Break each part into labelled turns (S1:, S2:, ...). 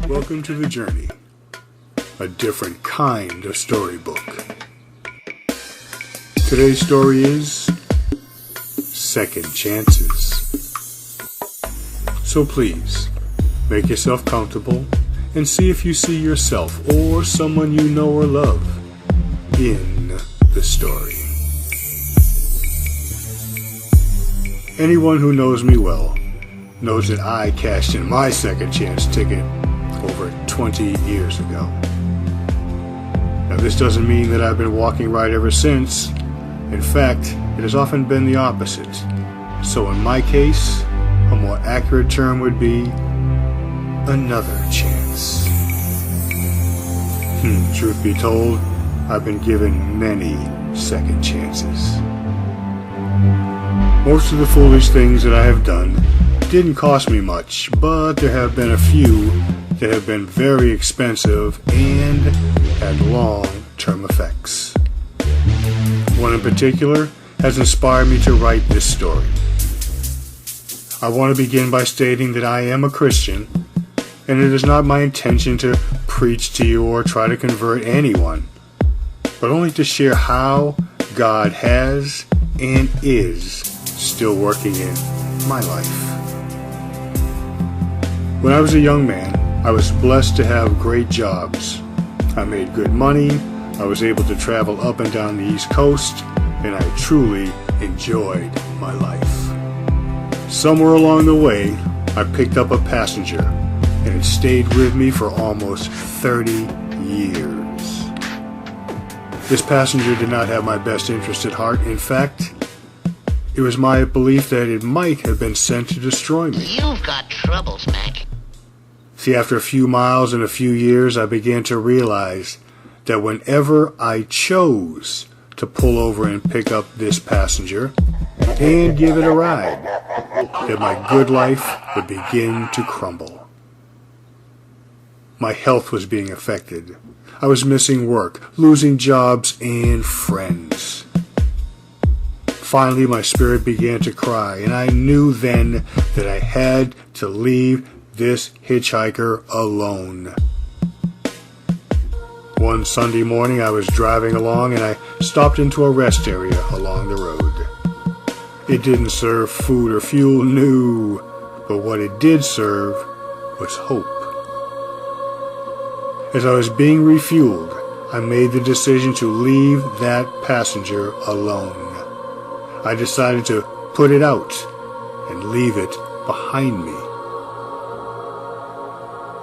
S1: Welcome to The Journey, a different kind of storybook. Today's story is Second Chances. So please, make yourself comfortable and see if you see yourself or someone you know or love in the story. Anyone who knows me well knows that I cashed in my second chance ticket over 20 years ago. Now, this doesn't mean that I've been walking right ever since. In fact, it has often been the opposite. So in my case, a more accurate term would be another chance. Truth be told, I've been given many second chances. Most of the foolish things that I have done didn't cost me much, but there have been a few that have been very expensive and had long-term effects. One in particular has inspired me to write this story. I want to begin by stating that I am a Christian, and it is not my intention to preach to you or try to convert anyone, but only to share how God has and is still working in my life. When I was a young man, I was blessed to have great jobs. I made good money, I was able to travel up and down the East Coast, and I truly enjoyed my life. Somewhere along the way, I picked up a passenger, and it stayed with me for almost 30 years. This passenger did not have my best interest at heart. In fact, it was my belief that it might have been sent to destroy me.
S2: You've got troubles, Mac.
S1: See, after a few miles and a few years, I began to realize that whenever I chose to pull over and pick up this passenger and give it a ride, that my good life would begin to crumble. My health was being affected. I was missing work, losing jobs and friends. Finally, my spirit began to cry, and I knew then that I had to leave this hitchhiker alone. One Sunday morning, I was driving along and I stopped into a rest area along the road. It didn't serve food or fuel, no, but what it did serve was hope. As I was being refueled, I made the decision to leave that passenger alone. I decided to put it out and leave it behind me.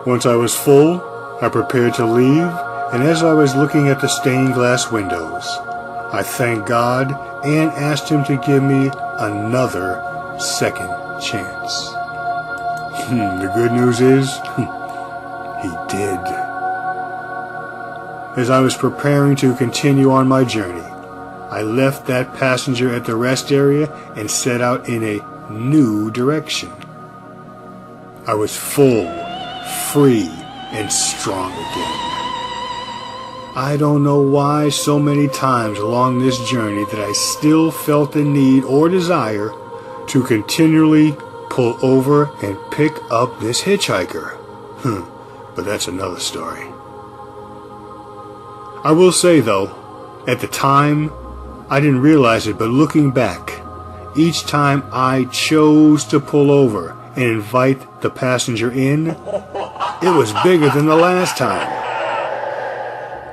S1: Once I was full, I prepared to leave, and as I was looking at the stained glass windows, I thanked God and asked Him to give me another second chance. The good news is, He did. As I was preparing to continue on my journey, I left that passenger at the rest area and set out in a new direction. I was full, free, and strong again. I don't know why so many times along this journey that I still felt the need or desire to continually pull over and pick up this hitchhiker. But that's another story. I will say though, at the time, I didn't realize it, but looking back, each time I chose to pull over and invite the passenger in, it was bigger than the last time.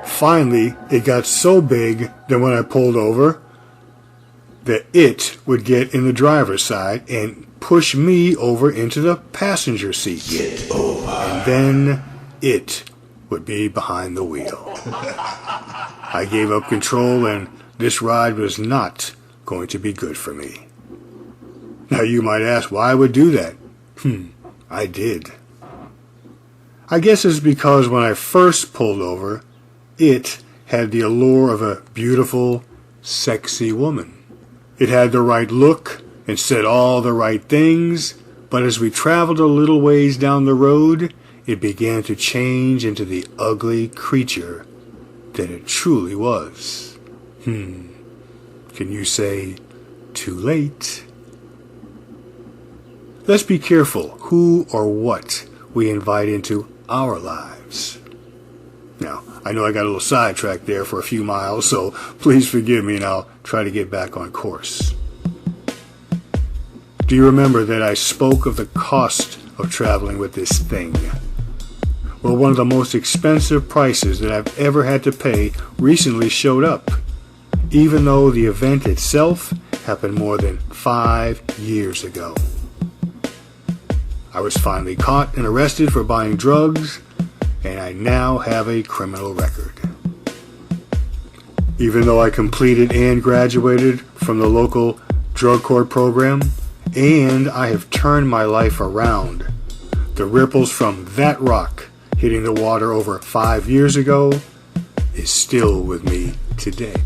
S1: Finally, it got so big that when I pulled over, that it would get in the driver's side and push me over into the passenger seat.
S3: Get over.
S1: And then it would be behind the wheel. I gave up control, and this ride was not going to be good for me. Now you might ask why I would do that. I did. I guess it's because when I first pulled over, it had the allure of a beautiful, sexy woman. It had the right look and said all the right things, but as we traveled a little ways down the road, it began to change into the ugly creature that it truly was. Can you say, too late? Let's be careful who or what we invite into our lives. Now, I know I got a little sidetracked there for a few miles, so please forgive me and I'll try to get back on course. Do you remember that I spoke of the cost of traveling with this thing? Well, one of the most expensive prices that I've ever had to pay recently showed up, even though the event itself happened more than 5 years ago. I was finally caught and arrested for buying drugs, and I now have a criminal record. Even though I completed and graduated from the local drug court program, and I have turned my life around, the ripples from that rock hitting the water over 5 years ago is still with me today.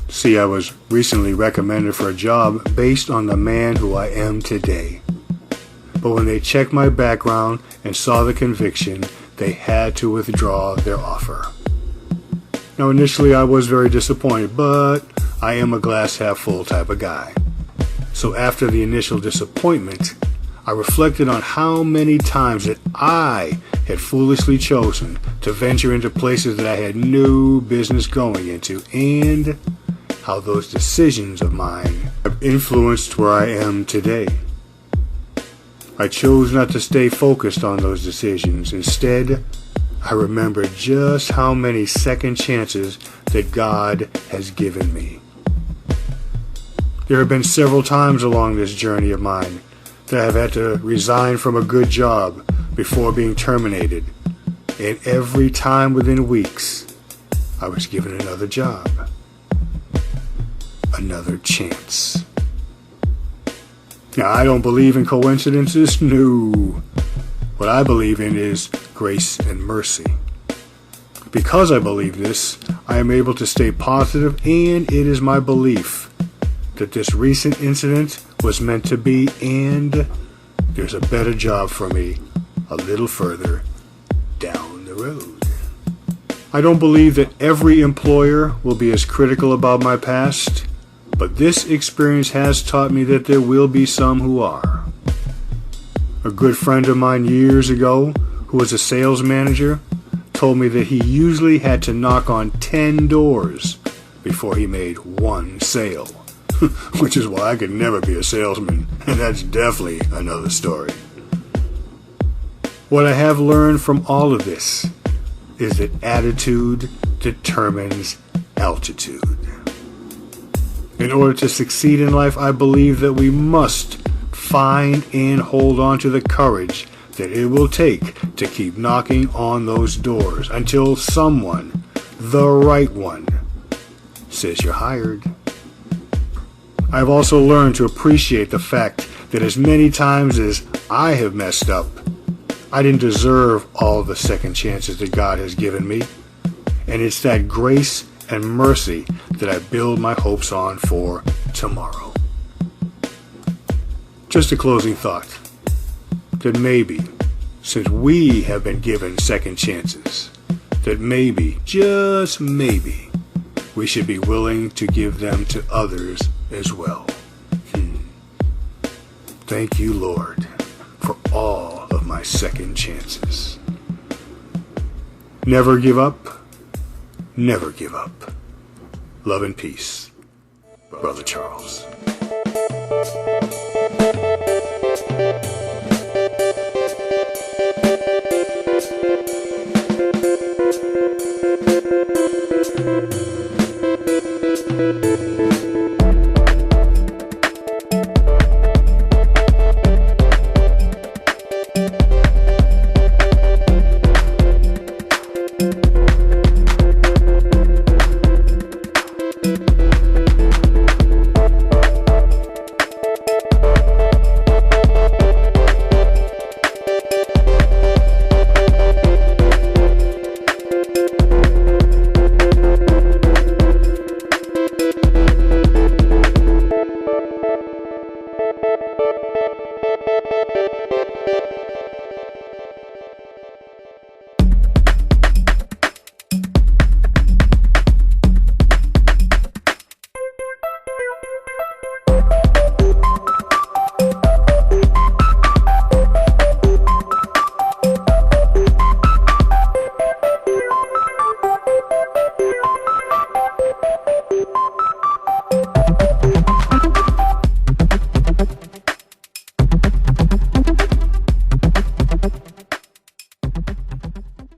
S1: See, I was recently recommended for a job based on the man who I am today. But when they checked my background and saw the conviction, they had to withdraw their offer. Now, initially I was very disappointed, but I am a glass half full type of guy. So after the initial disappointment, I reflected on how many times that I had foolishly chosen to venture into places that I had no business going into, and how those decisions of mine have influenced where I am today. I chose not to stay focused on those decisions. Instead, I remembered just how many second chances that God has given me. There have been several times along this journey of mine that I've had to resign from a good job before being terminated, and every time within weeks, I was given another job. Another chance. Now, I don't believe in coincidences, no. What I believe in is grace and mercy. Because I believe this, I am able to stay positive, and it is my belief that this recent incident was meant to be, and there's a better job for me a little further down the road. I don't believe that every employer will be as critical about my past, but this experience has taught me that there will be some who are. A good friend of mine years ago, who was a sales manager, told me that he usually had to knock on 10 doors before he made one sale. Which is why I could never be a salesman, and that's definitely another story. What I have learned from all of this is that attitude determines altitude. In order to succeed in life, I believe that we must find and hold on to the courage that it will take to keep knocking on those doors until someone, the right one, says you're hired. I've also learned to appreciate the fact that as many times as I have messed up, I didn't deserve all the second chances that God has given me. And it's that grace and mercy that I build my hopes on for tomorrow. Just a closing thought. That maybe, since we have been given second chances, that maybe, just maybe, we should be willing to give them to others as well. Thank you, Lord, for all of my second chances. Never give up. Never give up. Love and peace, Brother Charles.